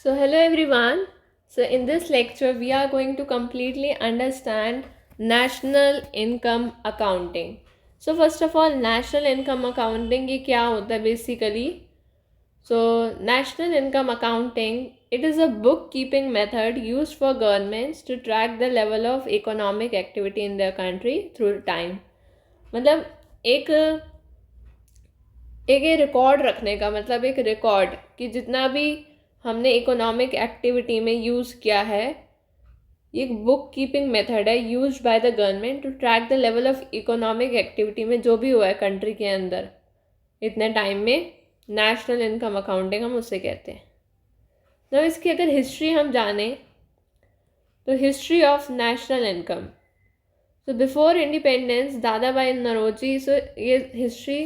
So hello everyone. So in this lecture we are going to completely understand national income accounting. So first of all national income accounting ये क्या होता है basically? So national income accounting it is a bookkeeping method used for governments to track the level of economic activity in their country through time. मतलब एक एक ये record रखने का मतलब एक रिकॉर्ड कि जितना भी हमने इकोनॉमिक एक्टिविटी में यूज़ किया है ये एक बुक कीपिंग मेथड है use by the government to track the level of economic activity में जो भी हुआ है कंट्री के अंदर इतने टाइम में नेशनल इनकम अकाउंटिंग हम उसे कहते हैं। तो इसकी अगर हिस्ट्री हम जाने तो history of national income so before independence दादा भाई नरोजी सो ये हिस्ट्री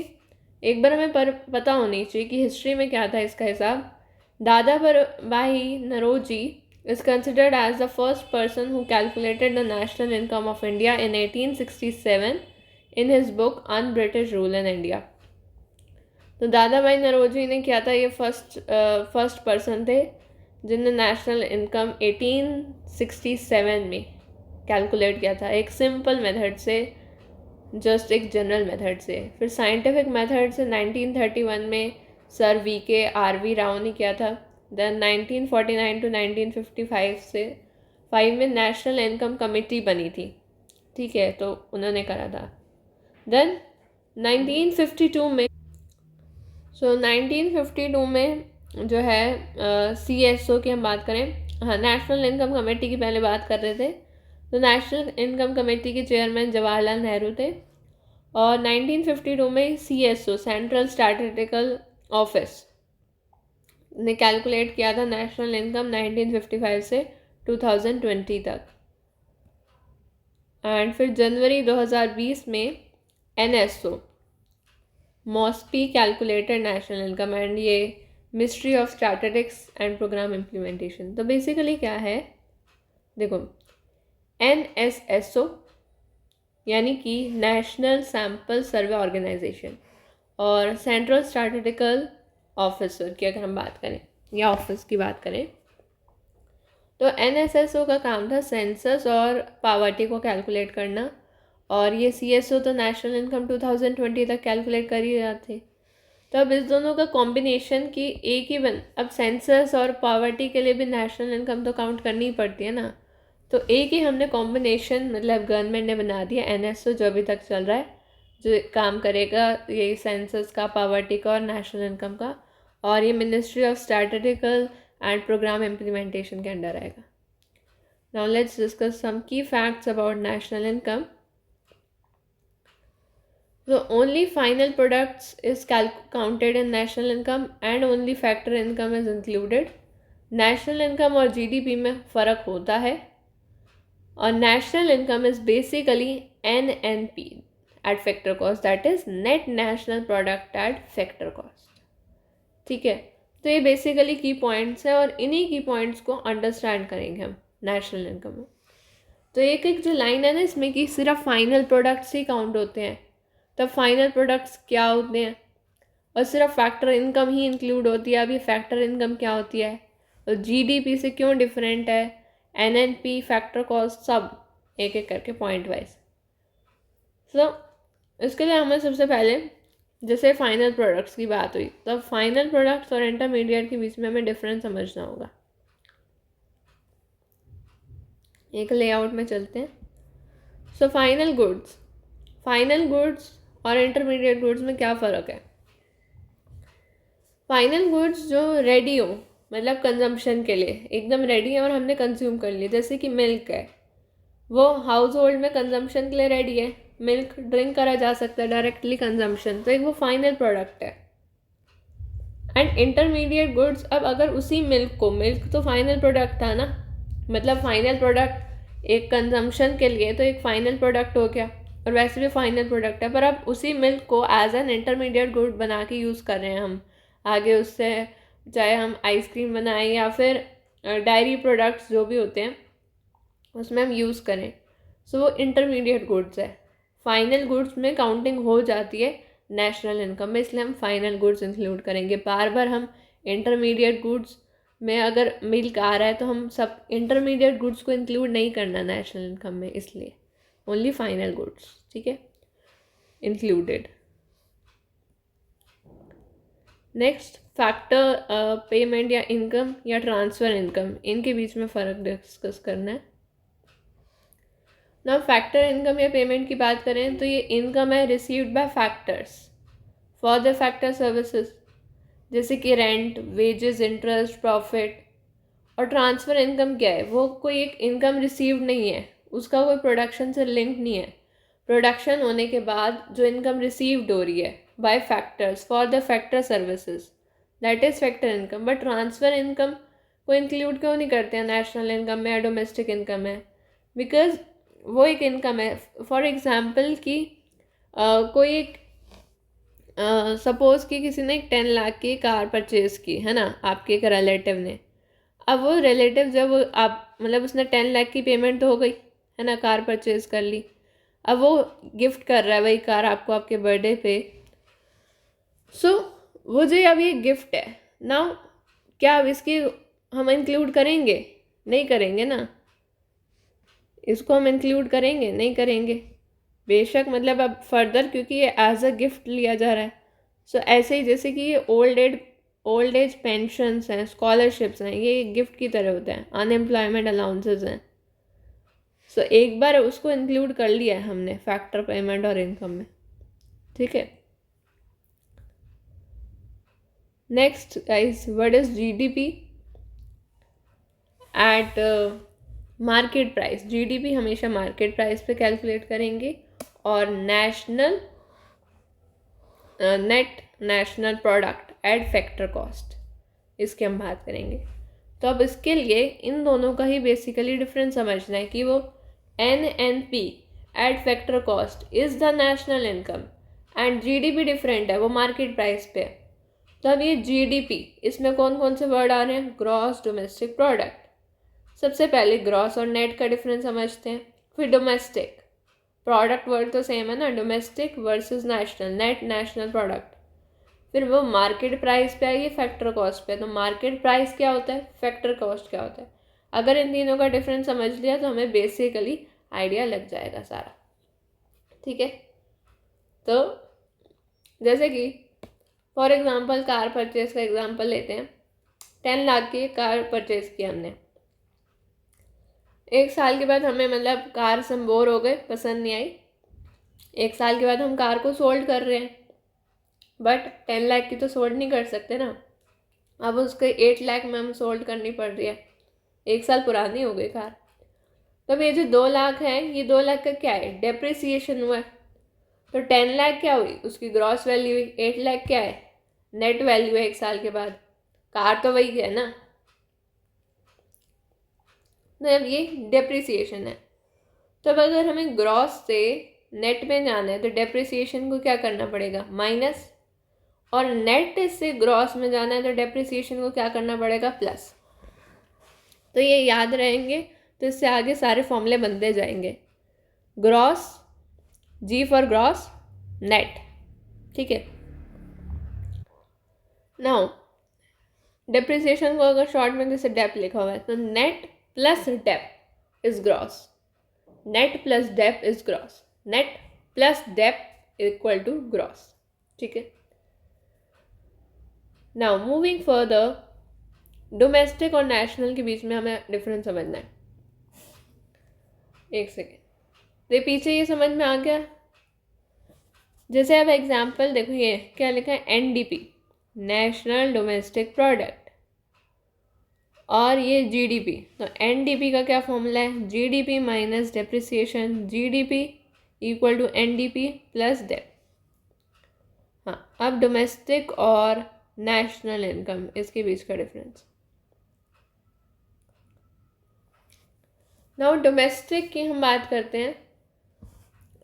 एक बार हमें पता होनी चाहिए कि हिस्ट्री में क्या था इसका हिसाब। दादा भाई Naoroji is considered as the first person who calculated the national income of India in 1867 in his book Un-British Rule in India। तो दादा भाई नरोजी ने क्या था ये फर्स्ट पर्सन थे जिनने नेशनल इनकम 1867 में कैलकुलेट किया था एक सिंपल मेथड से जस्ट एक जनरल मेथड से। फिर साइंटिफिक मेथड से 1931 में सर V.K.R.V. राव ने किया था। देन 1949 टू 1955 से 5 में नेशनल इनकम कमेटी बनी थी, ठीक है, तो उन्होंने करा था। देन 1952 में 1952 में जो है CSO की हम बात करें, हाँ नेशनल इनकम कमेटी की पहले बात कर रहे थे, तो नेशनल इनकम कमेटी के चेयरमैन जवाहरलाल नेहरू थे। और 1952 में CSO सेंट्रल स्टैटिस्टिकल ऑफिस ने कैलकुलेट किया था नेशनल इनकम 1955 से 2020 तक। एंड फिर जनवरी 2020 में NSO MoSPI calculated national income and ये ministry of statistics and programme implementation. तो बेसिकली क्या है देखो, NSSO यानी कि नेशनल सैम्पल सर्वे ऑर्गेनाइजेशन और सेंट्रल स्टैटिस्टिकल ऑफिसर की अगर हम बात करें या ऑफिस की बात करें तो NSSO का काम था सेंसस और पावर्टी को कैलकुलेट करना, और ये CSO तो नेशनल इनकम 2020 तक कैलकुलेट कर ही रहे थे। तो अब इस दोनों का कॉम्बिनेशन की एक ही अब सेंसस और पावर्टी के लिए भी नेशनल इनकम तो काउंट करनी ही पड़ती है ना, तो एक ही हमने कॉम्बिनेशन मतलब गवर्नमेंट ने बना दिया NSO जो अभी तक चल रहा है, जो काम करेगा ये सेंसस का, पावर्टी का और नेशनल इनकम का, और ये ministry of statistical and programme implementation के अंडर आएगा। Now let's discuss some key facts about national income. So only final products is counted in national income and only factor income is included। National income और GDP में फ़र्क होता है, और national income is basically NNP eight factor cost, that is net national product at factor cost, ठीक है। तो ये बेसिकली की पॉइंट्स हैं और इन्हीं की पॉइंट्स को अंडरस्टैंड करेंगे हम नेशनल इनकम में। तो एक एक जो लाइन है ना इसमें कि सिर्फ फाइनल प्रोडक्ट्स ही काउंट होते हैं, तब फाइनल प्रोडक्ट्स क्या होते हैं, और सिर्फ फैक्टर इनकम ही इंक्लूड होती है। अभी फैक्टर इनकम क्या होती है और GDP से क्यों डिफरेंट है, NNP फैक्टर कॉस्ट, सब एक एक करके पॉइंट वाइज। सो इसके लिए हमें सबसे पहले जैसे फाइनल प्रोडक्ट्स की बात हुई, तो फाइनल प्रोडक्ट्स और इंटरमीडिएट के बीच में हमें डिफरेंस समझना होगा। एक लेआउट में चलते हैं। सो फाइनल गुड्स और इंटरमीडिएट गुड्स में क्या फ़र्क है। फाइनल गुड्स जो रेडी हो मतलब कंजम्पशन के लिए एकदम रेडी है और हमने कंज्यूम कर लिया, जैसे कि मिल्क है, वो हाउस होल्ड में कंजम्पशन के लिए रेडी है, मिल्क ड्रिंक करा जा सकता है डायरेक्टली कंजम्पशन, तो एक वो फाइनल प्रोडक्ट है। एंड इंटरमीडिएट गुड्स, अब अगर उसी मिल्क तो फाइनल प्रोडक्ट था ना, मतलब फाइनल प्रोडक्ट एक कंजम्पशन के लिए तो एक फाइनल प्रोडक्ट हो गया और वैसे भी फाइनल प्रोडक्ट है, पर अब उसी मिल्क को एज एन इंटरमीडिएट गुड बना के यूज़ कर रहे हैं हम आगे, उससे चाहे हम आइसक्रीम बनाएं या फिर डायरी प्रोडक्ट्स जो भी होते हैं उसमें हम यूज़ करें, सो वो इंटरमीडिएट गुड्स है। फाइनल गुड्स में काउंटिंग हो जाती है नेशनल इनकम में, इसलिए हम फाइनल गुड्स इंक्लूड करेंगे। बार बार हम इंटरमीडिएट गुड्स में अगर मिल्क आ रहा है तो हम सब इंटरमीडिएट गुड्स को इंक्लूड नहीं करना नेशनल इनकम में, इसलिए ओनली फाइनल गुड्स, ठीक है, इंक्लूडेड। नेक्स्ट फैक्टर पेमेंट या इनकम या ट्रांसफ़र इनकम, इनके बीच में फ़र्क डिस्कस करना है ना। फैक्टर इनकम या पेमेंट की बात करें तो ये इनकम है received by factors for the factor services, जैसे कि रेंट, वेजेस, इंटरेस्ट, प्रॉफिट। और ट्रांसफ़र इनकम क्या है, वो कोई एक इनकम रिसीव्ड नहीं है, उसका कोई प्रोडक्शन से लिंक नहीं है। प्रोडक्शन होने के बाद जो इनकम रिसीव्ड हो रही है by factors for the factor services, that is factor income. But transfer income को इंक्लूड क्यों नहीं करते हैं नेशनल इनकम में या डोमेस्टिक इनकम में? बिकॉज वो एक इनकम है। फॉर एग्ज़ाम्पल कि कोई एक सपोज़ कि किसी ने 10 लाख की कार परचेज़ की है ना, आपके एक रिलेटिव ने। अब वो रिलेटिव जब आप मतलब उसने 10 लाख की पेमेंट तो हो गई है ना, कार परचेज़ कर ली, अब वो गिफ्ट कर रहा है वही कार आपको आपके बर्थडे पे। सो वो जो अब ये गिफ्ट है ना, क्या अब इसकी हम इंक्लूड करेंगे? नहीं करेंगे ना। इसको हम इंक्लूड करेंगे? नहीं करेंगे। बेशक मतलब अब फर्दर क्योंकि ये एज अ गिफ्ट लिया जा रहा है। सो ऐसे ही जैसे कि ये ओल्ड एज पेंशन्स हैं, स्कॉलरशिप्स हैं, ये गिफ्ट की तरह होते हैं, अनएम्प्लॉयमेंट अलाउंसेस हैं। सो एक बार उसको इंक्लूड कर लिया है हमने फैक्टर पेमेंट और इनकम में, ठीक है। Next guys, what is GDP at market price? GDP हमेशा मार्केट प्राइस पे कैलकुलेट करेंगे और national net national product at factor cost, इसकी हम बात करेंगे। तो अब इसके लिए इन दोनों का ही बेसिकली डिफरेंस समझना है कि वो NNP eight factor cost is the national income and GDP different है, वो मार्केट प्राइस पे है। तो अब ये जीडीपी, इसमें कौन कौन से वर्ड आ रहे हैं? Gross domestic product. सबसे पहले ग्रॉस और नेट का डिफरेंस समझते हैं, फिर डोमेस्टिक। प्रोडक्ट वर्ड तो सेम है ना, domestic versus national, net national product. फिर वो मार्केट प्राइस पे आएगी, फैक्टर कॉस्ट पे। तो मार्केट प्राइस क्या होता है, फैक्टर कॉस्ट क्या होता है? अगर इन तीनों का डिफरेंस समझ लिया तो हमें बेसिकली आइडिया लग जाएगा सारा, ठीक है। तो जैसे कि फॉर एग्जांपल कार परचेज का एग्जांपल लेते हैं। 10 लाख की कार परचेज की हमने, 1 साल के बाद हमें मतलब कार से हम बोर हो गए, पसंद नहीं आई। 1 साल के बाद हम कार को सोल्ड कर रहे हैं, बट 10 लाख की तो सोल्ड नहीं कर सकते ना। अब उसके 8 लाख में हम सोल्ड करनी पड़ रही है, 1 साल पुरानी हो गई कार। तो अब ये जो 2 लाख है, ये 2 लाख का क्या है, डेप्रिसिएशन हुआ है। तो 10 लाख क्या हुई, उसकी ग्रॉस वैल्यू हुई। 8 लाख क्या है, नेट वैल्यू है 1 साल के बाद। कार तो वही है ना, तो अब ये डेप्रिसिएशन है। तो अब अगर हमें ग्रॉस से नेट में जाना है तो डेप्रिसिएशन को क्या करना पड़ेगा, माइनस। और नेट से ग्रॉस में जाना है तो डेप्रिसिएशन को क्या करना पड़ेगा, प्लस। तो ये याद रहेंगे तो इससे आगे सारे फॉर्मूले बनते जाएंगे। Gross, G for gross, net, ठीक है। नाउ डेप्रिसिएशन को अगर शॉर्ट में जैसे डेप लिखा हुआ है तो net plus dep is gross, net plus dep is gross, net plus dep equal to gross, ठीक है। नाउ मूविंग फर्दर, डोमेस्टिक और नेशनल के बीच में हमें डिफरेंस समझना है। एक सेकेंड, तो पीछे ये समझ में आ गया। जैसे अब एग्जाम्पल देखो, ये क्या लिखा है, NDP नेशनल डोमेस्टिक प्रोडक्ट, और ये GDP। तो NDP का क्या फॉर्मूला है, GDP minus depreciation, GDP equal to NDP plus dep. हाँ, अब डोमेस्टिक और नेशनल इनकम, इसके बीच का डिफरेंस। नाउ डोमेस्टिक की हम बात करते हैं,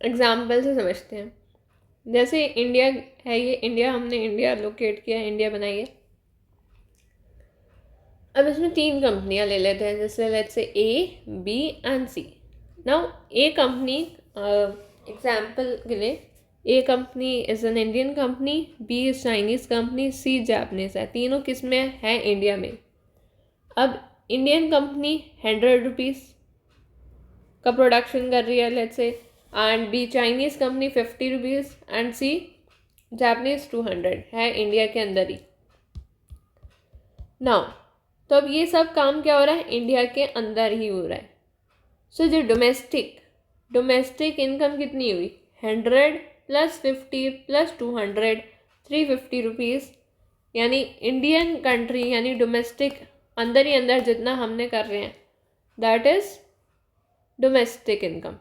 एग्जाम्पल से समझते हैं। जैसे इंडिया है, ये इंडिया, हमने इंडिया लोकेट किया, इंडिया बनाई है। अब इसमें 3 कंपनियां ले लेते हैं, जैसे let's say A, B and C। Now A company example के लिए, A company is an Indian company, B is Chinese company, C Japanese है। तीनों किस में है, इंडिया में। अब इंडियन कंपनी 100 रुपीज़ का प्रोडक्शन कर रही है let's say, and B Chinese company 50 rupees, and C Japanese 200 है इंडिया के अंदर ही। नाउ तो अब ये सब काम क्या हो रहा है, इंडिया के अंदर ही हो रहा है। सो जो डोमेस्टिक इनकम कितनी हुई, 100 + 50 + 200 350 रुपीज़, यानी इंडियन कंट्री यानी डोमेस्टिक अंदर ही अंदर जितना हमने कर रहे हैं that is domestic income.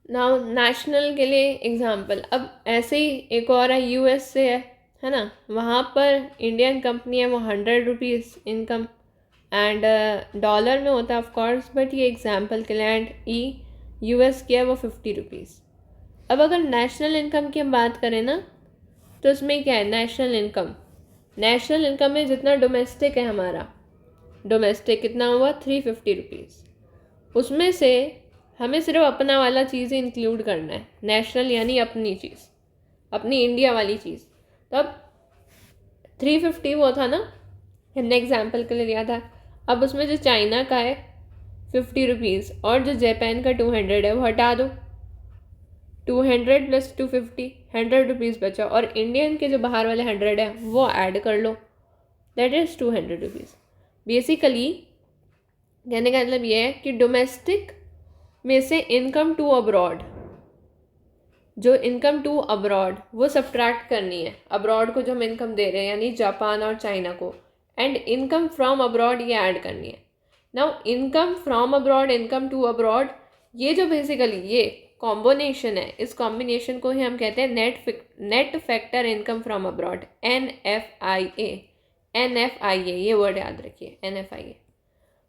Now national के लिए एग्जांपल, अब ऐसे ही एक और है यूएस से है ना, वहाँ पर इंडियन कंपनी है वो 100 रुपीज़ इनकम, एंड डॉलर में होता है ऑफ कोर्स, बट ये एग्जांपल के लिए, एंड यूएस की है वो 50 रुपीज़। अब अगर नेशनल इनकम की हम बात करें ना, तो उसमें क्या है, नेशनल इनकम में जितना डोमेस्टिक है हमारा, डोमेस्टिक कितना हुआ 350 रुपीज़, उसमें से हमें सिर्फ अपना वाला चीज़ इंक्लूड करना है, नेशनल यानी अपनी चीज़, अपनी इंडिया वाली चीज़। तो अब 350 वो था ना, हमने एग्जाम्पल के लिए लिया था। अब उसमें जो चाइना का है 50 रुपीज़ और जो जापान का 200 है वो हटा दो, 200 + 250 100 रुपीज़ बचा, और इंडियन के जो बाहर वाले 100 है वो ऐड कर लो, दैट इज़ 200 रुपीज़। बेसिकली कहने का मतलब ये है कि डोमेस्टिक में से इनकम टू अब्रॉड, जो इनकम टू अब्रॉड वो सब्ट्रैक्ट करनी है, अब्रॉड को जो हम इनकम दे रहे हैं यानी जापान और चाइना को, एंड इनकम फ्रॉम अब्रॉड ये ऐड करनी है। Now income from abroad, income to abroad, ये जो बेसिकली ये कॉम्बिनेशन है, इस कॉम्बिनेशन को ही हम कहते हैं net factor income from abroad, NFIA, ये वर्ड याद रखिए, NFIA।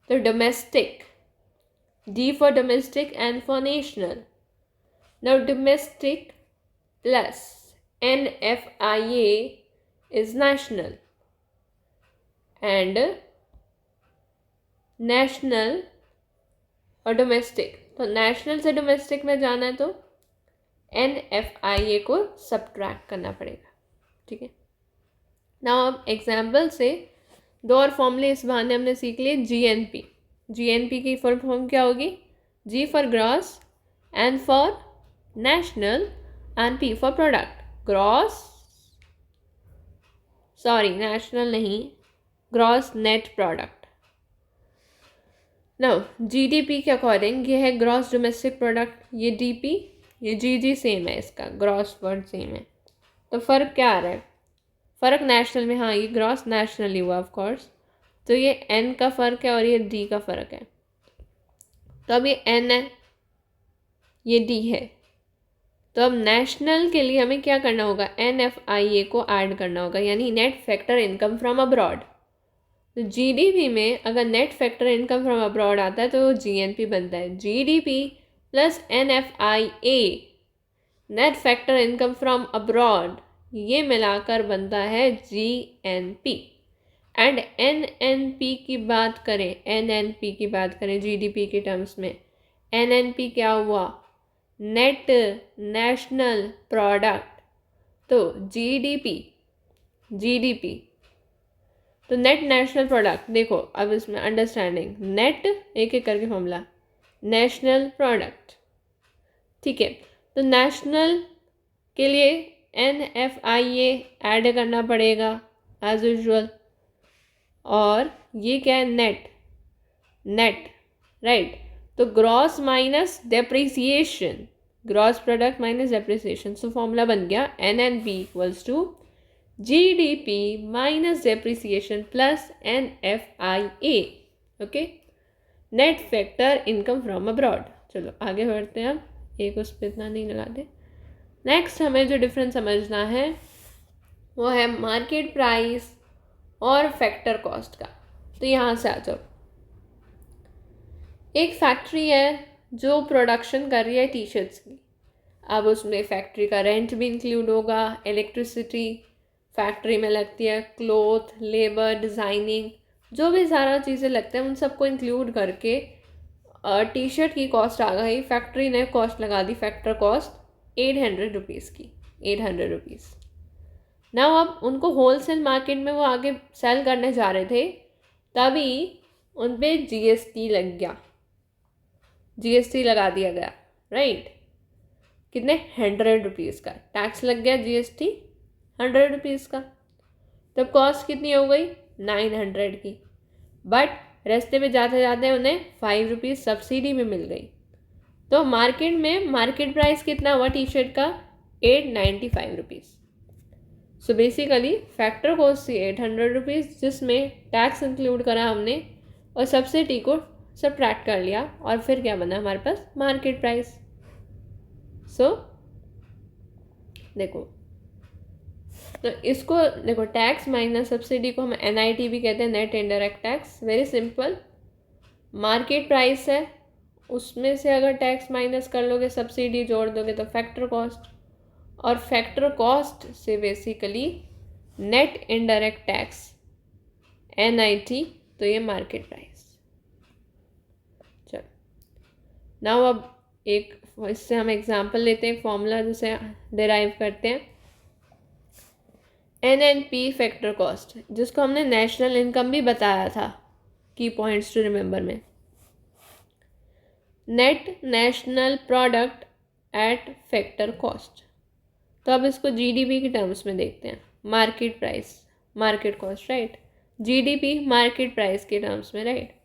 तो domestic, D for domestic and for national. Now domestic plus NFIA is national, and national और डोमेस्टिक, तो नेशनल से डोमेस्टिक में जाना है तो NFIA को सब्ट्रैक्ट करना पड़ेगा, ठीक है। नाउ अब एग्जाम्पल से दो और फॉर्मूले इस बहाने हमने सीख लिए। GNP की फुल फॉर्म क्या होगी, G for gross, N for national, and P for product. National नहीं, gross net product. Now GDP के अकॉर्डिंग ये है ग्रॉस डोमेस्टिक प्रोडक्ट, ये DP, ये GG सेम है, इसका ग्रॉस वर्ड सेम है। तो फ़र्क क्या आ रहा है, फ़र्क नेशनल में, हाँ ये ग्रॉस नेशनल ही हुआ ऑफ कोर्स, तो ये N का फ़र्क है और ये D का फ़र्क है। तो अब ये N है, ये D है, तो अब नेशनल के लिए हमें क्या करना होगा, NFIA को ऐड करना होगा, यानी net factor income from abroad. तो GDP में अगर net factor income from abroad आता है तो GNP बनता है, GDP + NFIA net factor income from abroad, ये मिलाकर बनता है GNP। एंड NNP की बात करें GDP के टर्म्स में, NNP क्या हुआ, नेट नेशनल प्रोडक्ट। तो GDP तो नेट नेशनल प्रोडक्ट, देखो अब इसमें अंडरस्टैंडिंग, नेट एक एक करके फॉर्मूला, नेशनल प्रोडक्ट, ठीक है। तो नेशनल के लिए NFIA ऐड करना पड़ेगा एज यूजुअल, और ये क्या है, नेट राइट। तो gross minus depreciation, gross product minus depreciation, so formula बन गया NNP = GDP minus depreciation plus NFIA, okay, net factor income from abroad. चलो आगे बढ़ते हैं, अब एक उस पर इतना नहीं लगाते। नेक्स्ट हमें जो डिफरेंस समझना है वो है मार्केट प्राइस और फैक्टर कॉस्ट का। तो यहाँ से आ जाओ, एक फैक्ट्री है जो प्रोडक्शन कर रही है टी शर्ट्स की, अब उसमें फैक्ट्री का रेंट भी इंक्लूड होगा, इलेक्ट्रिसिटी फैक्ट्री में लगती है, क्लोथ, लेबर, डिज़ाइनिंग, जो भी सारा चीज़ें लगते हैं उन सबको इंक्लूड करके टी शर्ट की कॉस्ट आ गई, फैक्ट्री ने कॉस्ट लगा दी, फैक्टर कॉस्ट 800 रुपीज़ की, 800 रुपीज़। ना अब उनको होलसेल मार्केट में वो आगे सेल करने जा रहे थे, तभी उन पे जीएसटी लग गया, जीएसटी लगा दिया गया, राइट। कितने 100 रुपीज़ का टैक्स लग गया, जीएसटी 100 रुपीज़ का। तब कॉस्ट कितनी हो गई 900 की, बट रास्ते में जाते जाते उन्हें 5 रुपीज़ सब्सिडी में मिल गई। तो मार्केट में मार्केट प्राइस कितना हुआ टी शर्ट का 895 rupees. So basically factor cost थी 800 रुपीज़, जिसमें टैक्स इंक्लूड करा हमने और सब्सिडी को सबट्रैक्ट कर लिया, और फिर क्या बना हमारे पास मार्केट प्राइस। सो देखो, तो इसको देखो, टैक्स माइनस सब्सिडी को हम NIT भी कहते हैं, net indirect tax. Very simple, market price है, उसमें से अगर टैक्स माइनस कर लोगे, सब्सिडी जोड़ दोगे तो फैक्टर कॉस्ट, और फैक्टर कॉस्ट से basically net indirect tax NIT, तो ये मार्केट प्राइस। चलो नाउ अब एक इससे हम एग्जांपल लेते हैं, फॉर्मूला जिसे डिराइव करते हैं, NNP फैक्टर कॉस्ट, जिसको हमने नेशनल इनकम भी बताया था, की पॉइंट्स टू रिमेंबर में। Net national product at factor cost. तो अब इसको GDP के टर्म्स में देखते हैं, market price market cost, right, GDP market price के टर्म्स में, राइट।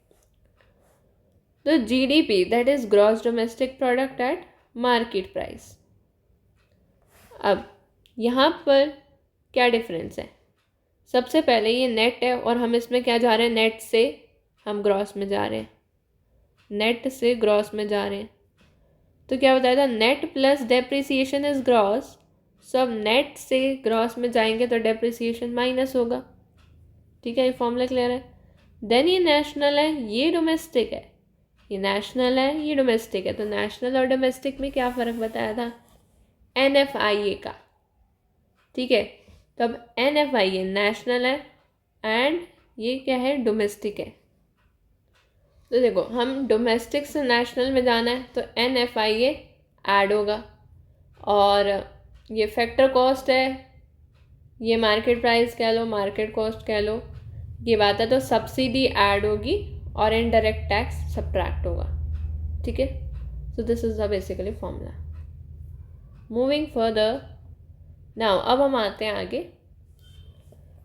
तो GDP that is gross domestic product at market price. अब यहाँ पर क्या डिफरेंस है, सबसे पहले ये नेट है और हम इसमें क्या जा रहे हैं, नेट से हम ग्रॉस में जा रहे हैं, नेट से ग्रॉस में जा रहे हैं। तो क्या बताया था, net plus depreciation is gross. सब नेट से ग्रॉस में जाएंगे तो डेप्रिसिएशन माइनस होगा, ठीक है, ये फॉर्मूला क्लियर है। देन ये नेशनल है, ये डोमेस्टिक है, ये नेशनल है, ये डोमेस्टिक है। तो नेशनल और डोमेस्टिक में क्या फ़र्क बताया था, NFIA का, ठीक है। तब NFIA नेशनल है एंड ये क्या है, डोमेस्टिक है। तो देखो, हम डोमेस्टिक से नेशनल में जाना है तो NFIA ऐड होगा, और ये फैक्टर कॉस्ट है, ये मार्केट प्राइस कह लो, मार्केट कॉस्ट कह लो, ये बात है। तो सब्सिडी ऐड होगी और इनडायरेक्ट टैक्स सबट्रैक्ट होगा, ठीक है। So this is the basically formula. Moving further now, अब हम आते हैं आगे।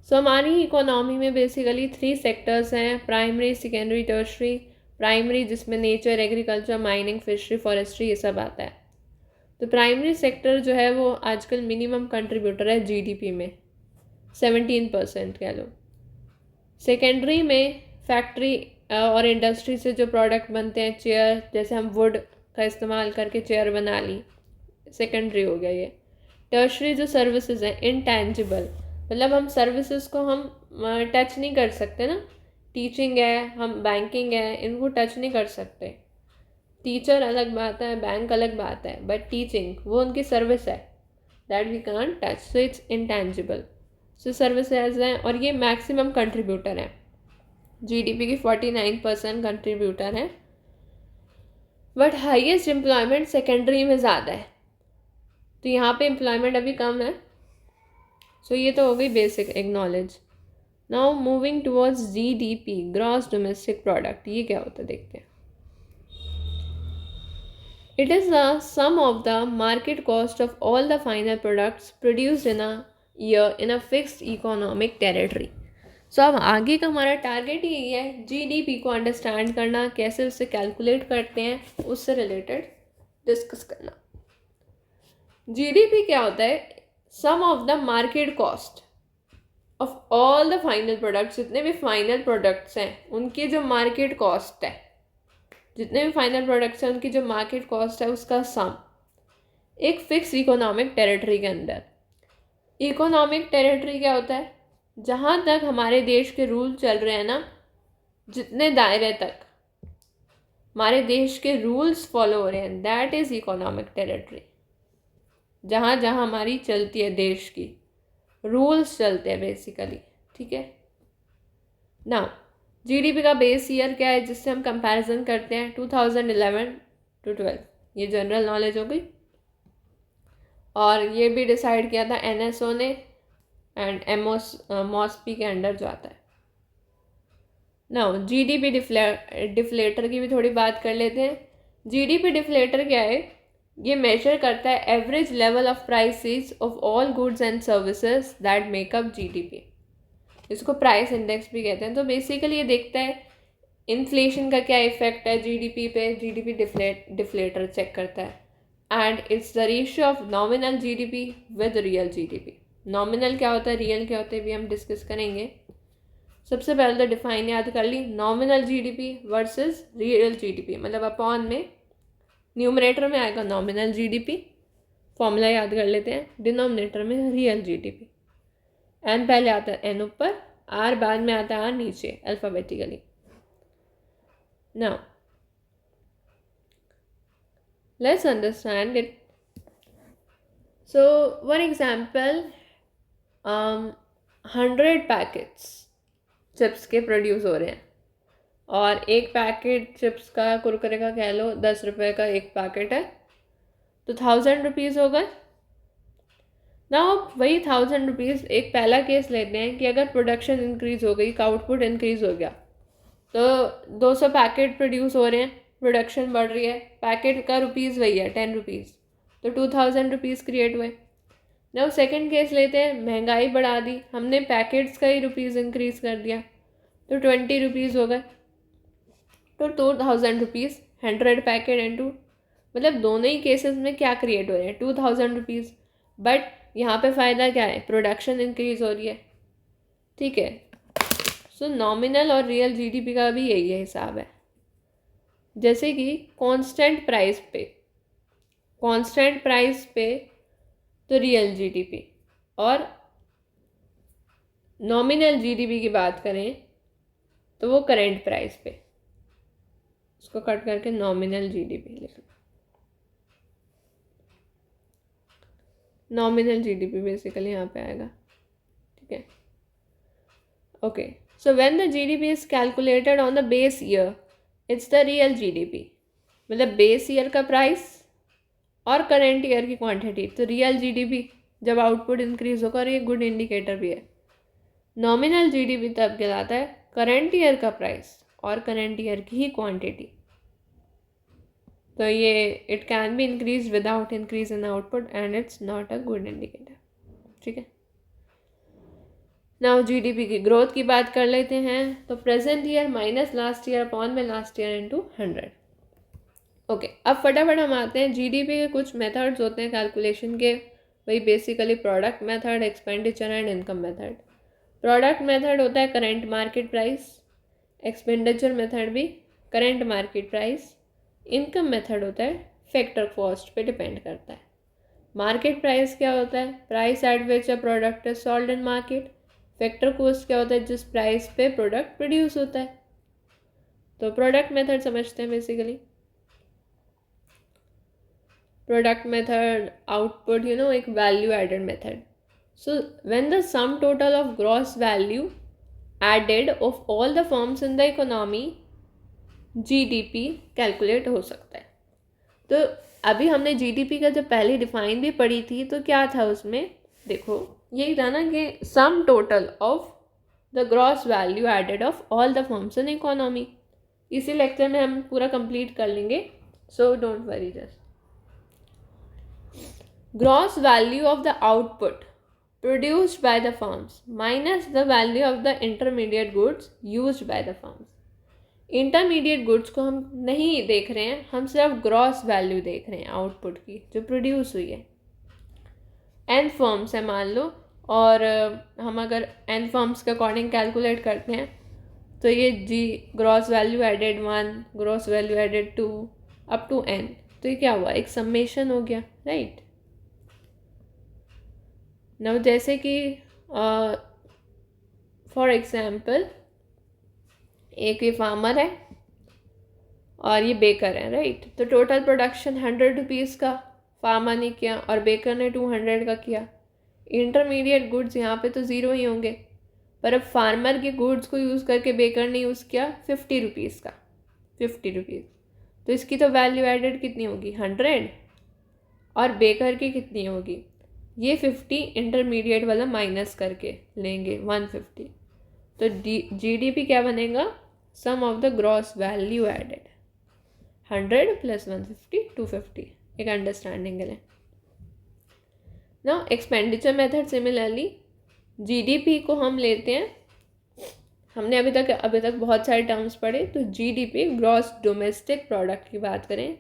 सो हमारी इकोनॉमी में बेसिकली 3 सेक्टर्स हैं, प्राइमरी, सेकेंडरी, टर्शरी। प्राइमरी जिसमें nature, agriculture, mining, fishery, forestry, ये सब आता है। तो प्राइमरी सेक्टर जो है वो आजकल मिनिमम कंट्रीब्यूटर है GDP में, 17% कह लो। सेकेंडरी में फैक्ट्री और इंडस्ट्री से जो प्रोडक्ट बनते हैं, चेयर, जैसे हम वुड का इस्तेमाल करके चेयर बना ली, सेकेंडरी हो गया ये। टर्शरी जो सर्विसेज हैं, इनटैंजिबल, मतलब हम सर्विसेज को हम टच नहीं कर सकते ना, टीचिंग है, हम बैंकिंग है, इनको टच नहीं कर सकते। टीचर अलग बात है, बैंक अलग बात है, बट टीचिंग वो उनकी सर्विस है, that we can't touch, so it's intangible. So services हैं और ये मैक्सिमम कंट्रीब्यूटर हैं, GDP की 49% कंट्रीब्यूटर हैं, बट हाईएस्ट एम्प्लॉयमेंट सेकेंडरी में ज़्यादा है, तो यहाँ पे एम्प्लॉयमेंट अभी कम है। सो ये तो हो गई बेसिक एक knowledge. Now moving towards GDP, gross domestic product, ये क्या होता है देखते हैं। It is the sum of the market cost of all the final products produced in a year in a fixed economic territory. So अब आगे का हमारा टारगेट यही है, GDP को अंडरस्टैंड करना, कैसे उसे कैलकुलेट करते हैं, उससे रिलेटेड डिस्कस करना। GDP क्या होता है, sum of the market cost of all the final products, जितने भी फाइनल प्रोडक्ट्स हैं उनकी जो मार्केट कॉस्ट है, जितने भी फाइनल प्रोडक्ट्स हैं उनकी जो मार्केट कॉस्ट है, उसका सम एक फिक्स इकोनॉमिक टेरिटरी के अंदर। इकोनॉमिक टेरिटरी क्या होता है, जहाँ तक हमारे देश के रूल चल रहे हैं ना, जितने दायरे तक हमारे देश के रूल्स फॉलो हो रहे हैं, दैट इज़ इकोनॉमिक टेरिटरी। जहाँ जहाँ हमारी चलती है देश की रूल्स चलते हैं बेसिकली, ठीक है ना। GDP का बेस ईयर क्या है जिससे हम कंपैरिजन करते हैं, 2011 to 12, ये जनरल नॉलेज हो गई। और ये भी डिसाइड किया था NSO ने एंड MOSPI के अंडर जो आता है। नाउ जीडीपी डिफ्लेटर की भी थोड़ी बात कर लेते हैं। जीडीपी डिफ्लेटर क्या है? ये मेजर करता है average level of prices of all goods and services that make up GDP. इसको प्राइस इंडेक्स भी कहते हैं। तो बेसिकली ये देखता है इन्फ्लेशन का क्या इफेक्ट है जीडीपी पे, जीडीपी डिफ्लेटर चेक करता है। And it's the ratio of nominal GDP with real GDP. Nominal क्या होता है, रियल क्या होता है, भी हम डिस्कस करेंगे। सबसे पहले तो डिफाइन याद कर ली, nominal GDP versus real GDP, मतलब अपॉन में न्यूमरेटर में आएगा नॉमिनल जीडीपी, फॉर्मूला याद कर लेते हैं, डिनोमिनेटर में रियल जीडीपी। एन पहले आता है एन ऊपर, आर बाद में आता है आर नीचे alphabetically. Now let's understand it. So one example, 100 packets chips के प्रोड्यूस हो रहे हैं और एक पैकेट चिप्स का, कुरकुरे का कह लो, 10 रुपये का एक पैकेट है, तो 1000 रुपीज़ होगा ना। वही 1000 रुपीज़, एक पहला केस लेते हैं कि अगर प्रोडक्शन इंक्रीज़ हो गई, आउटपुट इंक्रीज़ हो गया, तो 200 पैकेट प्रोड्यूस हो रहे हैं, प्रोडक्शन बढ़ रही है, पैकेट का रुपीज़ वही है 10 रुपीज़, तो 2000 रुपीज़ क्रिएट हुए ना। सेकंड केस लेते हैं, महंगाई बढ़ा दी, हमने पैकेट्स का ही रुपीज़ इंक्रीज़ कर दिया, तो 20 रुपीज़ हो गए, तो 2000 रुपीज़ 100 पैकेट इंटू, मतलब दोनों ही केसेस में क्या क्रिएट हो रहे हैं, 2000 रुपीज़। बट यहाँ पे फ़ायदा क्या है, प्रोडक्शन इंक्रीज़ हो रही है, ठीक है। सो नॉमिनल और रियल जीडीपी का भी यही हिसाब है। जैसे कि कांस्टेंट प्राइस पे तो रियल जीडीपी, और नॉमिनल जीडीपी की बात करें तो वो करेंट प्राइस पे, उसको कट करके नॉमिनल जीडीपी लिख लो। नॉमिनल जीडीपी बेसिकली यहाँ पे आएगा, ठीक है। Okay, so when the GDP is calculated on the base year, it's the real GDP, मतलब बेस ईयर का प्राइस और करेंट ईयर की क्वांटिटी, तो रियल जीडीपी जब आउटपुट इंक्रीज होगा, और ये गुड इंडिकेटर भी है। नॉमिनल जीडीपी तब कहलाता है करेंट ईयर का प्राइस और करेंट ईयर की ही क्वांटिटी, तो ये it can be increase without increase in output and it's not a good indicator, ठीक है। नाउ जीडीपी की ग्रोथ की बात कर लेते हैं, तो present year minus last year upon में लास्ट ईयर इंटू 100। ओके, अब फटाफट हम आते हैं, जीडीपी के कुछ मेथड्स होते हैं कैलकुलेशन के, वही basically product method, expenditure and income method. Product method होता है current market price, expenditure method भी current market price, income method होता है फैक्टर कॉस्ट पे डिपेंड करता है। मार्केट प्राइस क्या होता है, price at which a product is sold in market. Factor cost क्या होता है, जिस प्राइस पे प्रोडक्ट प्रोड्यूस होता है। तो प्रोडक्ट मेथड समझते हैं बेसिकली। प्रोडक्ट मेथड आउटपुट, एक value added method. So when the sum total of gross value added of all the firms in the economy, GDP calculate हो सकता है। तो अभी हमने जीडीपी का जब पहले डिफाइन भी पढ़ी थी, तो क्या था उसमें, देखो यही था ना कि sum total of the gross value added of all the firms in economy. इसी लेक्चर में हम पूरा कंप्लीट कर लेंगे, so don't worry. Just gross value of the output produced by the firms minus the value of the intermediate goods used by the firms। Intermediate goods को हम नहीं देख रहे हैं, हम सिर्फ ग्रॉस वैल्यू देख रहे हैं आउटपुट की जो प्रोड्यूस हुई है। एन फर्म्स है मान लो, और हम अगर एन फर्म्स के अकॉर्डिंग कैलकुलेट करते हैं, तो ये G gross value added 1, gross value added 2 up to N, तो ये क्या हुआ, एक समेशन हो गया, राइट। नाउ जैसे कि फॉर एग्जाम्पल एक ये फार्मर है और ये बेकर है, राइट। तो टोटल प्रोडक्शन 100 रुपीज़ का फार्मर ने किया और बेकर ने 200 का किया। इंटरमीडिएट गुड्स यहाँ पे तो ज़ीरो ही होंगे, पर अब फार्मर के गुड्स को यूज़ करके बेकर ने यूज़ किया 50 रुपीज़ का, 50 रुपीज़, तो इसकी तो वैल्यू एडेड कितनी होगी, 100, और बेकर की कितनी होगी, ये 50 इंटरमीडिएट वाला माइनस करके लेंगे 150, तो जीडीपी क्या बनेगा, sum of the gross value added, 100 + 150 250, एक अंडरस्टैंडिंग के लिए. Now expenditure method similarly GDP को हम लेते हैं. हमने अभी तक बहुत सारे टर्म्स पढ़े. तो जीडीपी ग्रॉस डोमेस्टिक प्रोडक्ट की बात करें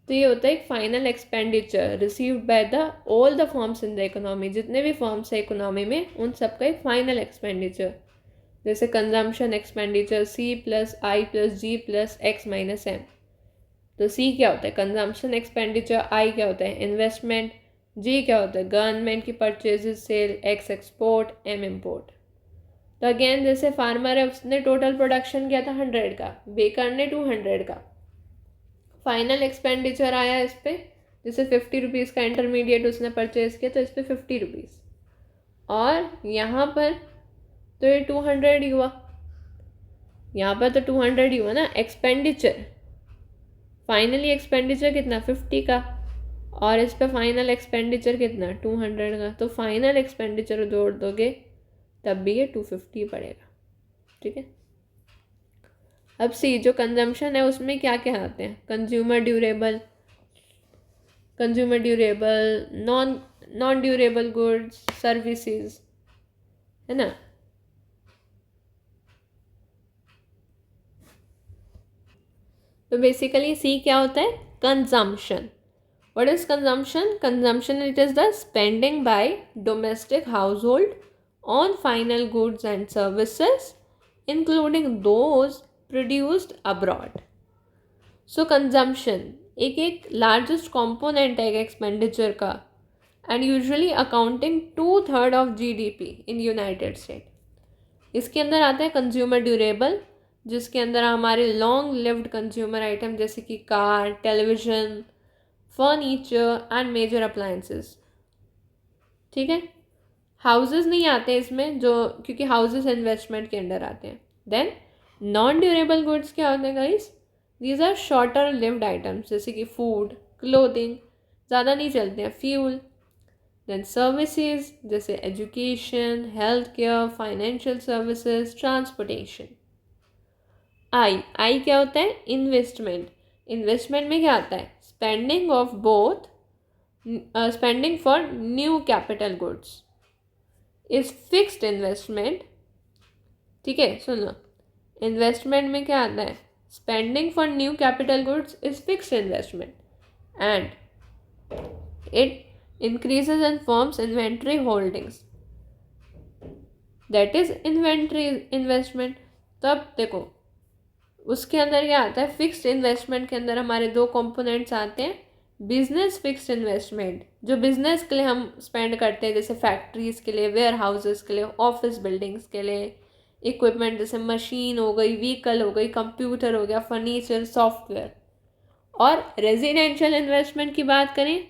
तो ये होता है एक final expenditure received by the all the forms in the economy. जितने भी फॉर्म्स है इकोनॉमी में उन सबका एक फाइनल एक्सपेंडिचर. जैसे कंजम्पशन एक्सपेंडिचर C+I+G+X-M. तो C क्या होता है कंजम्पशन एक्सपेंडिचर, I क्या होता है इन्वेस्टमेंट, G क्या होता है गवर्नमेंट की purchases sale, X export, M import. तो अगेन जैसे फार्मर है उसने टोटल प्रोडक्शन किया था 100 का, बेकर ने 200 का. फाइनल एक्सपेंडिचर आया इस पर, जैसे 50 रुपीज़ का इंटरमीडिएट उसने परचेज किया तो इस पर 50 रुपीज़. और यहाँ पर तो ये 200 ही हुआ. यहाँ पर तो 200 ही हुआ ना एक्सपेंडिचर. फाइनली एक्सपेंडिचर कितना 50 का, और इस पर फाइनल एक्सपेंडिचर कितना 200 का. तो फाइनल एक्सपेंडिचर जोड़ दोगे तब भी ये 250 पड़ेगा. ठीक है. अब सी जो कंजम्पशन है उसमें क्या क्या आते हैं, consumer durable, non durable goods, services, है ना. तो बेसिकली सी क्या होता है consumption. What is consumption? Consumption it is the spending bye domestic household on final goods and services including those produced abroad. So consumption एक लार्जेस्ट कॉम्पोनेंट है एक expenditure का and usually accounting 2/3 of GDP in United state. इसके अंदर आता है consumer durable, जिसके अंदर हमारे लॉन्ग लिव्ड कंज्यूमर आइटम जैसे कि car, television, furniture and major appliances. ठीक है. हाउसेस नहीं आते इसमें जो, क्योंकि हाउसेस इन्वेस्टमेंट के अंडर आते हैं. देन नॉन ड्यूरेबल गुड्स क्या होते हैं guys? These are shorter lived items जैसे कि फूड, क्लोथिंग, ज़्यादा नहीं चलते हैं, फ्यूल. देन सर्विसेज जैसे education, health care, financial services, transportation. I क्या होता है इन्वेस्टमेंट. इन्वेस्टमेंट में क्या आता है spending of both, spending for new capital goods is fixed investment. ठीक है सुन लो, इन्वेस्टमेंट में क्या आता है spending for new capital goods is fixed investment and it increases in firms inventory holdings, that is inventory investment. तब देखो उसके अंदर क्या आता है फिक्स्ड इन्वेस्टमेंट के अंदर हमारे दो कंपोनेंट्स आते हैं. बिजनेस फिक्स्ड इन्वेस्टमेंट जो बिजनेस के लिए हम स्पेंड करते हैं जैसे फैक्ट्रीज के लिए, वेयर हाउसेस के लिए, ऑफिस बिल्डिंग्स के लिए, इक्विपमेंट जैसे मशीन हो गई, व्हीकल हो गई, कंप्यूटर हो गया, फर्नीचर, सॉफ्टवेयर. और रेजिडेंशियल इन्वेस्टमेंट की बात करें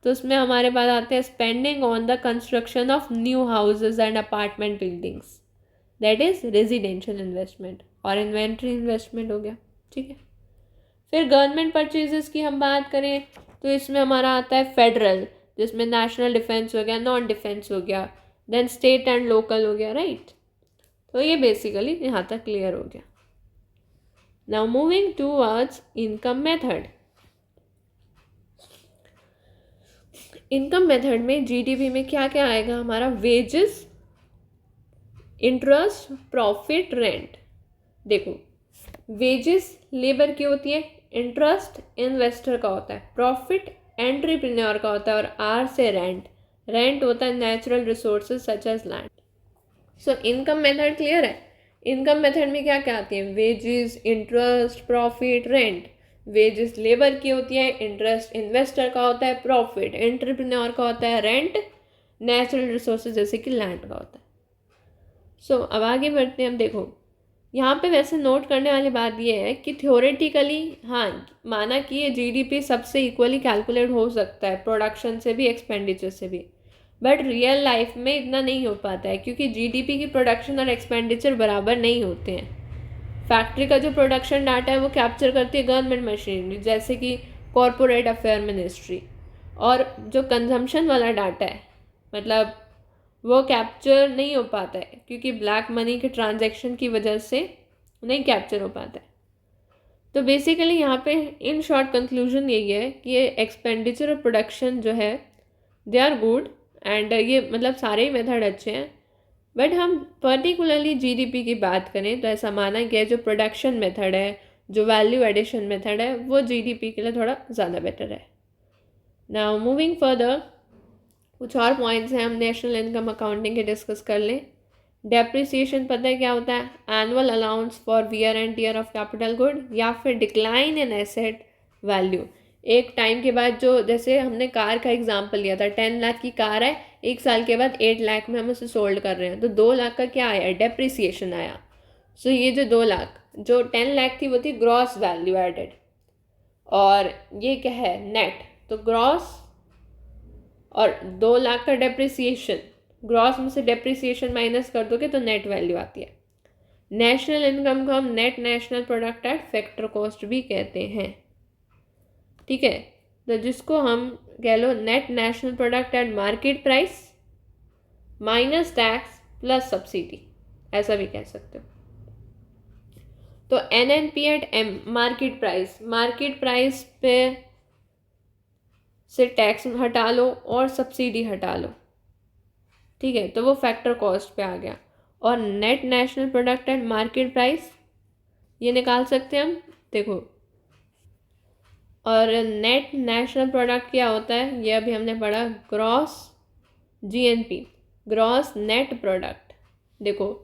तो उसमें हमारे पास आते हैं spending on the construction of new houses and apartment buildings, that is residential investment. और इन्वेंट्री इन्वेस्टमेंट हो गया. ठीक है. फिर गवर्नमेंट परचेजेस की हम बात करें तो इसमें हमारा आता है फेडरल, जिसमें नेशनल डिफेंस हो गया, नॉन डिफेंस हो गया, देन स्टेट एंड लोकल हो गया. राइट. तो ये बेसिकली यहाँ तक क्लियर हो गया. Now moving towards income method. Income method में जीडीपी में क्या क्या आएगा हमारा वेजेस, इंटरेस्ट, प्रॉफिट, रेंट. देखो वेजेस लेबर की होती है, इंटरेस्ट इन्वेस्टर का होता है, प्रॉफिट एंटरप्रेन्योर का होता है और आर से रेंट होता है natural resources such as land. So income method clear है. इनकम मेथड में क्या क्या आती है wages, interest, profit, rent. Wages labour की होती है, इंटरेस्ट इन्वेस्टर का होता है, प्रॉफिट एंटरप्रेन्योर का होता है, रेंट नेचुरल रिसोर्सेज जैसे कि लैंड का होता है. सो अब आगे बढ़ते हैं. हम देखो यहाँ पे वैसे नोट करने वाली बात ये है कि थ्योरेटिकली हाँ माना कि ये जीडीपी सबसे इक्वली कैलकुलेट हो सकता है प्रोडक्शन से भी एक्सपेंडिचर से भी, बट रियल लाइफ में इतना नहीं हो पाता है क्योंकि जीडीपी की प्रोडक्शन और एक्सपेंडिचर बराबर नहीं होते हैं. फैक्ट्री का जो प्रोडक्शन डाटा है वो कैप्चर करती है गवर्नमेंट मशीनरी जैसे कि कॉरपोरेट अफेयर मिनिस्ट्री, और जो कंजम्पशन वाला डाटा है मतलब वो कैप्चर नहीं हो पाता है क्योंकि ब्लैक मनी के ट्रांजैक्शन की वजह से नहीं कैप्चर हो पाता है। तो बेसिकली यहाँ पे इन शॉर्ट कंक्लूजन यही है कि ये एक्सपेंडिचर और प्रोडक्शन जो है दे आर गुड एंड ये मतलब सारे ही मेथड अच्छे हैं, बट हम पर्टिकुलरली जीडीपी की बात करें तो ऐसा माना गया है जो प्रोडक्शन मेथड है, जो वैल्यू एडिशन मेथड है, वो जीडीपी के लिए थोड़ा ज़्यादा बेटर है। नाउ मूविंग फर्दर, कुछ और पॉइंट्स हैं, हम नेशनल इनकम अकाउंटिंग के डिस्कस कर लें। डेप्रिसिएशन पता है क्या होता है? Annual allowance for wear and tear of capital good या फिर डिक्लाइन इन एसेट वैल्यू। एक टाइम के बाद जो, जैसे हमने कार का एग्जांपल लिया था, 10 लाख की कार है, 1 साल के बाद 8 लाख में हम उसे सोल्ड कर रहे हैं, तो 2 लाख का क्या आया? डेप्रिसिएशन आया। सो ये जो 2 लाख, जो 10 लाख थी वो थी ग्रॉस वैल्यू एडेड, और ये क्या है? नेट। तो ग्रॉस और 2 लाख का डेप्रिसिएशन, ग्रॉस में से डेप्रिसिएशन माइनस कर दोगे तो नेट वैल्यू आती है। नेशनल इनकम को हम net national product at factor cost भी कहते हैं, ठीक है। तो जिसको हम कह लो net national product at market price minus tax plus subsidy, ऐसा भी कह सकते हो। तो NNP at M market price पे से टैक्स हटा लो और सब्सिडी हटा लो, ठीक है, तो वो फैक्टर कॉस्ट पे आ गया। और net national product at market price ये निकाल सकते हैं हम, देखो। और नेट नेशनल प्रोडक्ट क्या होता है ये अभी हमने पढ़ा, gross GNP, gross net product. देखो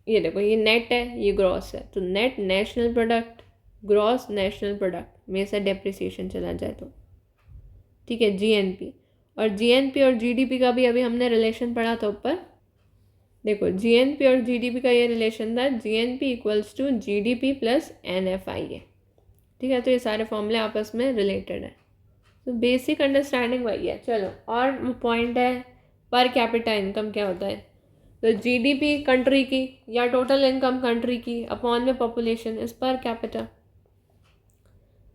ये देखो, ये नेट है, ये ग्रॉस है, तो net national product gross national product में से डेप्रिसिएशन चला जाए तो, ठीक है, GNP। और GNP और GDP का भी अभी हमने रिलेशन पढ़ा था ऊपर। देखो GNP और GDP का ये रिलेशन था, GNP equals to GDP plus NFI, ठीक है। तो ये सारे फॉर्मूले आपस में रिलेटेड है, तो बेसिक अंडरस्टैंडिंग वही है। चलो और पॉइंट है, पर कैपिटा इनकम क्या होता है? तो GDP कंट्री की या टोटल इनकम कंट्री की अपॉन में population is per capita.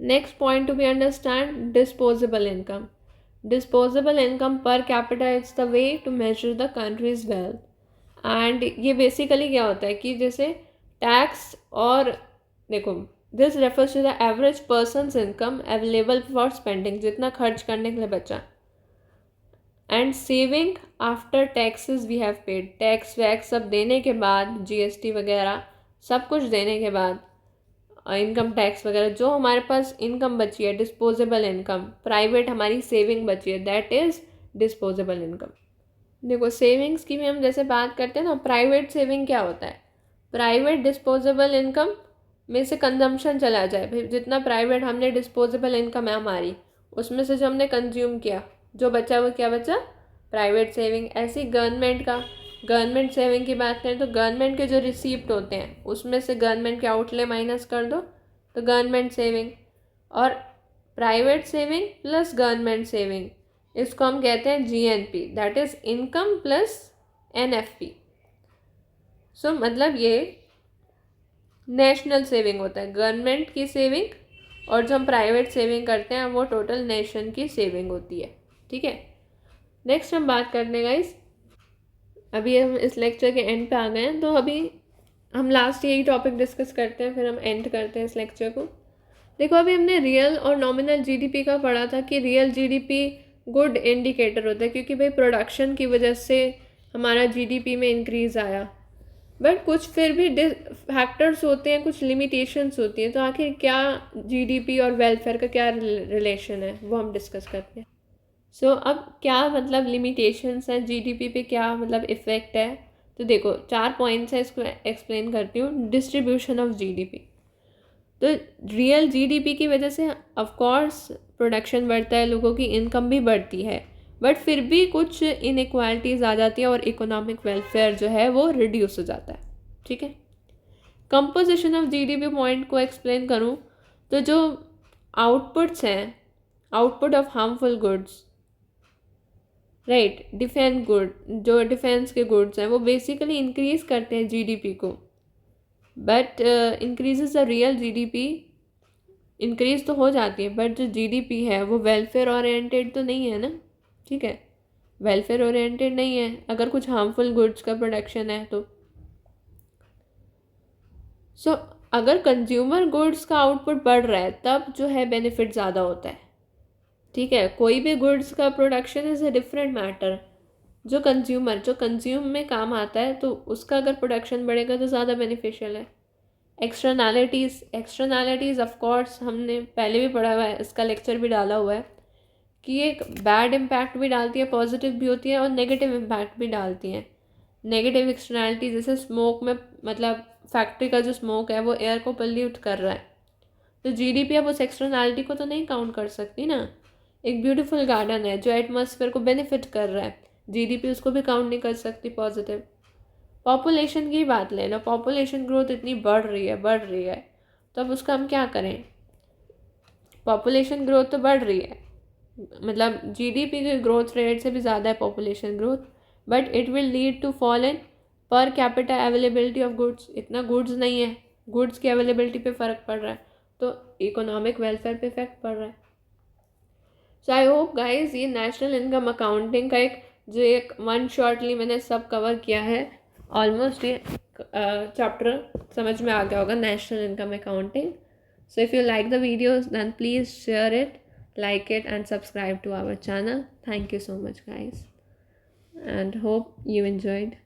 Next point to be understand, disposable income. Disposable income per capita is the way to measure the country's wealth. And ये basically क्या होता है कि जैसे टैक्स और, देखो this refers to the average person's income available for spending, जितना खर्च करने के लिए बचा, and saving after taxes we have paid, tax वैक्स सब देने के बाद, GST वगैरह सब कुछ देने के बाद, इनकम टैक्स वगैरह, जो हमारे पास इनकम बची है, डिस्पोजेबल इनकम, प्राइवेट हमारी सेविंग बची है, दैट इज़ डिस्पोजेबल इनकम। देखो सेविंग्स की भी हम जैसे बात करते हैं ना, प्राइवेट सेविंग क्या होता है? प्राइवेट डिस्पोजेबल इनकम में से कंजम्पशन चला जाए, भाई जितना प्राइवेट हमने डिस्पोजेबल इनकम है हमारी, उसमें से जो हमने कंज्यूम किया, जो बचा वो क्या बचा? Private saving. ऐसी गवर्नमेंट सेविंग की बात करें तो गवर्नमेंट के जो रिसीप्ट होते हैं उसमें से गवर्नमेंट के आउटले माइनस कर दो तो गवर्नमेंट सेविंग। और private saving plus government saving, इसको हम कहते हैं GNP, that is income plus NFP। सो मतलब ये नेशनल सेविंग होता है, गवर्नमेंट की सेविंग, और जो हम प्राइवेट सेविंग करते हैं वो टोटल नेशन की सेविंग होती है, ठीक है। नेक्स्ट हम बात करने गाइस, अभी हम इस लेक्चर के एंड पे आ गए हैं, तो अभी हम लास्ट यही टॉपिक डिस्कस करते हैं, फिर हम एंड करते हैं इस लेक्चर को। देखो अभी हमने रियल और नॉमिनल GDP का पढ़ा था कि रियल GDP गुड इंडिकेटर होता है, क्योंकि भाई प्रोडक्शन की वजह से हमारा GDP में इंक्रीज़ आया, बट कुछ फिर भी फैक्टर्स होते हैं, कुछ लिमिटेशंस होती हैं। तो आखिर क्या GDP और वेलफेयर का क्या रिलेशन है वो हम डिस्कस करते हैं। सो अब क्या मतलब लिमिटेशंस हैं, GDP पे क्या मतलब इफ़ेक्ट है? तो देखो 4 पॉइंट्स हैं, इसको एक्सप्लेन करती हूँ। डिस्ट्रीब्यूशन ऑफ GDP, तो रियल GDP की वजह से ऑफ कोर्स प्रोडक्शन बढ़ता है, लोगों की इनकम भी बढ़ती है, बट फिर भी कुछ इनइक्वालिटीज़ आ जाती है और इकोनॉमिक वेलफेयर जो है वो रिड्यूस हो जाता है, ठीक है। कंपोजिशन ऑफ GDP पॉइंट को एक्सप्लेन करूँ तो जो आउटपुट्स हैं, output of harmful goods, right, defence good, जो डिफेंस के गुड्स हैं वो बेसिकली इंक्रीज़ करते हैं GDP को, but increases the real GDP, increase तो हो जाती है, बट जो GDP है वो वेलफेयर ओरिएंटेड तो नहीं है ना, ठीक है, वेलफेयर ओरिएंटेड नहीं है अगर कुछ हार्मफुल गुड्स का प्रोडक्शन है तो। सो अगर कंज्यूमर गुड्स का आउटपुट बढ़ रहा है तब जो है बेनिफिट ज़्यादा होता है, ठीक है। कोई भी गुड्स का production is a different matter. जो कंज्यूम में काम आता है तो उसका अगर प्रोडक्शन बढ़ेगा तो ज़्यादा बेनिफिशियल है। एक्सटर्नैलिटीज़ ऑफ कोर्स हमने पहले भी पढ़ा हुआ है, इसका लेक्चर भी डाला हुआ है कि एक बैड इम्पैक्ट भी डालती है, पॉजिटिव भी होती है और नेगेटिव इम्पैक्ट भी डालती हैं। नेगेटिव एक्सटर्नैलिटी जैसे स्मोक में, मतलब फैक्ट्री का जो स्मोक है वो एयर को पोल्यूट कर रहा है, तो जीडीपी अब उस एक्सटर्नैलिटी को तो नहीं काउंट कर सकती ना। एक ब्यूटीफुल गार्डन है जो एटमॉस्फेयर को बेनिफिट कर रहा है, जीडीपी उसको भी काउंट नहीं कर सकती पॉजिटिव। पॉपुलेशन की बात ले लो, पॉपुलेशन ग्रोथ इतनी बढ़ रही है, तो अब उसका हम क्या करें। पॉपुलेशन ग्रोथ तो बढ़ रही है, मतलब जीडीपी के ग्रोथ रेट से भी ज़्यादा है population growth, but it will lead to fall in per capita availability of goods. इतना गुड्स नहीं है, गुड्स की अवेलेबिलिटी पे फ़र्क पड़ रहा है, तो इकोनॉमिक वेलफेयर पे इफेक्ट पड़ रहा है। सो आई होप गाइज ये नेशनल इनकम अकाउंटिंग का एक वन शॉर्टली मैंने सब कवर किया है। ऑलमोस्ट ये चैप्टर समझ में आ गया होगा, national income accounting. So if you like the videos, then please share it, like it, and subscribe to our channel. Thank you so much, guys, and hope you enjoyed.